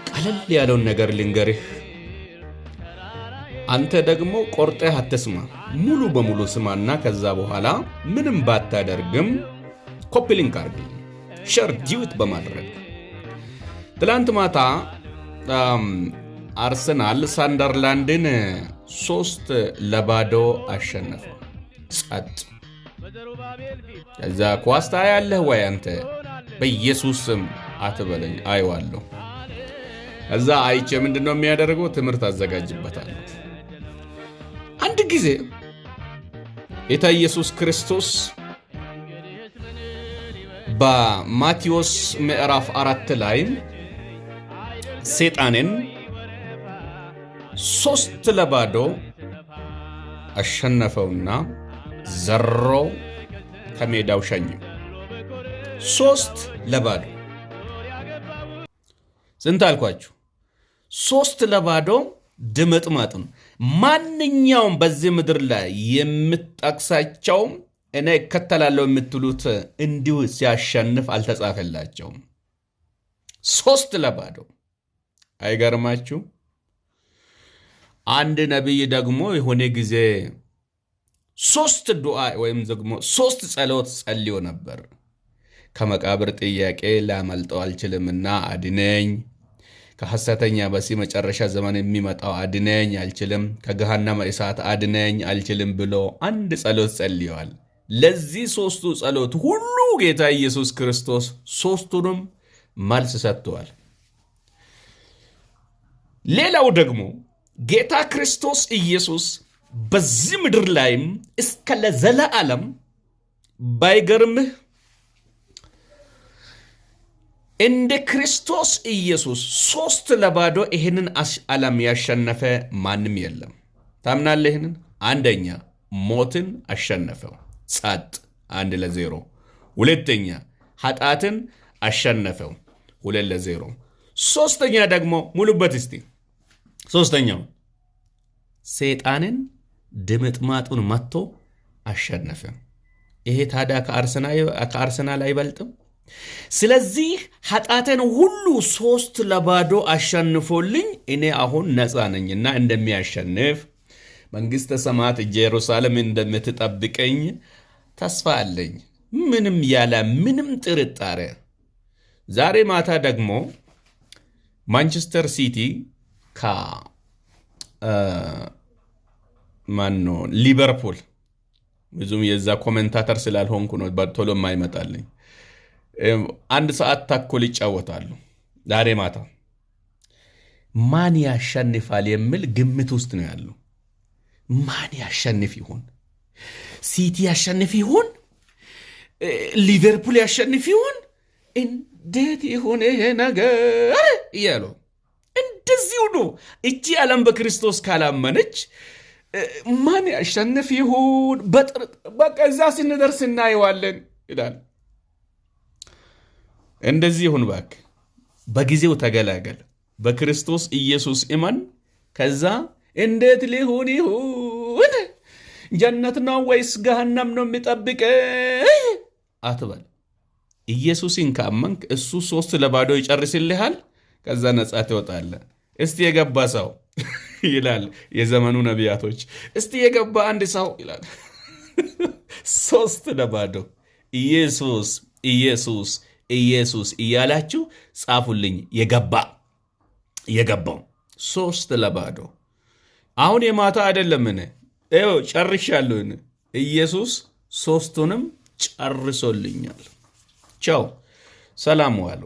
ቀለል ያለውን ነገር ልንገርህ። አንተ ደግሞ ቆርጠህ አትስማ። ሙሉ በሙሉ ስማና ከዛ በኋላ ምንም ባታደርግም ኮፒ ሊንክ አድርግ፣ ሸር ዲዩት በማድረግ ትላንት ማታ አርሰናል ሳንደርላንድን 3-0 አሸነፈ። ጸጥ። ከዛ ኳስ ታያለህ ወይ አንተ? በኢየሱስ ስም አትበለኝ፣ አይዋለሁ። ከዛ አይቼ ምንድነው የሚያደርገው? ትምህርት አዘጋጅበታለሁ። አንድ ጊዜ ጌታ ኢየሱስ ክርስቶስ በማቴዎስ ምዕራፍ 4 ላይ ሰይጣንን 3-0 አሸነፈውና ዘሮ ከሜዳው ሸኘው። 3-0 ስንት አልኳችሁ? 3-0 ድምጥማጥ ነው። ማንኛውም በዚህ ምድር ላይ የምትጠቅሳቸው እኔ እከተላለሁ የምትሉት እንዲሁ ሲያሸንፍ አልተጻፈላቸውም። 3-0 አይገርማችሁ? አንድ ነቢይ ደግሞ የሆነ ጊዜ 3 ዱዓ ወይም ደግሞ 3 ጸሎት ጸልዮ ነበር። ከመቃብር ጥያቄ ላመልጠው አልችልምና አድነኝ፣ ከሐሰተኛ በዚህ መጨረሻ ዘመን የሚመጣው አድነኝ አልችልም፣ ከገሃነመ እሳት አድነኝ አልችልም ብሎ አንድ ጸሎት ጸልየዋል። ለዚህ 3ቱ ጸሎት ሁሉ ጌታ ኢየሱስ ክርስቶስ 3ቱንም መልስ ሰጥቷል። ሌላው ደግሞ ጌታ ክርስቶስ ኢየሱስ በዚህ ምድር ላይም እስከ ለዘለዓለም ባይገርምህ እንደ ክርስቶስ ኢየሱስ 3-0 ይህንን ዓለም ያሸነፈ ማንም የለም። ታምናለህ? ይህንን አንደኛ ሞትን አሸነፈው፣ ጸጥ 1-0። ሁለተኛ ኃጢአትን አሸነፈው፣ 2-0። ሶስተኛ ደግሞ ሙሉበት እስቲ። ሶስተኛው ሰይጣንን ድምጥማጡን መጥቶ አሸነፈ። ይሄ ታዲያ ከአርሰናል አይበልጥም? ስለዚህ ኃጢአትን ሁሉ 3-0 አሸንፎልኝ እኔ አሁን ነፃ ነኝና እንደሚያሸንፍ መንግሥተ ሰማያት ኢየሩሳሌም እንደምትጠብቀኝ ተስፋ አለኝ፣ ምንም ያለ ምንም ጥርጣሬ። ዛሬ ማታ ደግሞ ማንቸስተር ሲቲ ሊቨርፑል፣ ብዙም የዛ ኮሜንታተር ስላልሆንኩ ነው ቶሎ የማይመጣልኝ፣ 1 ሰዓት ተኩል ይጫወታሉ ዛሬ ማታ። ማን ያሸንፋል የሚል ግምት ውስጥ ነው ያለው። ማን ያሸንፍ ይሆን? ሲቲ ያሸንፍ ይሆን? ሊቨርፑል ያሸንፍ ይሆን? እንዴት ይሆን ይሄ ነገር እያለው እንደዚሁ ነው። እቺ ዓለም በክርስቶስ ካላመነች ማን ያሸንፍ ይሆን? በቃ እዛ ስንደርስ እናየዋለን ይላል። እንደዚህ ይሁን እባክህ። በጊዜው ተገላገል፣ በክርስቶስ ኢየሱስ እመን። ከዛ እንዴት ሊሆን ይሁን? ጀነት ነው ወይስ ገሃነም ነው የሚጠብቅ አትበል። ኢየሱስን ካመንክ እሱ 3-0 ይጨርስልሃል። ከዛ ነጻ ትወጣለህ። እስቲ የገባ ሰው ይላል የዘመኑ ነቢያቶች። እስቲ የገባ አንድ ሰው ይላል። 3-0 ኢየሱስ ኢየሱስ ኢየሱስ እያላችሁ ጻፉልኝ። የገባው 3-0። አሁን የማታ አይደለምን? ጨርሻለሁን። ኢየሱስ 3ቱንም ጨርሶልኛል። ቻው፣ ሰላም ዋሉ።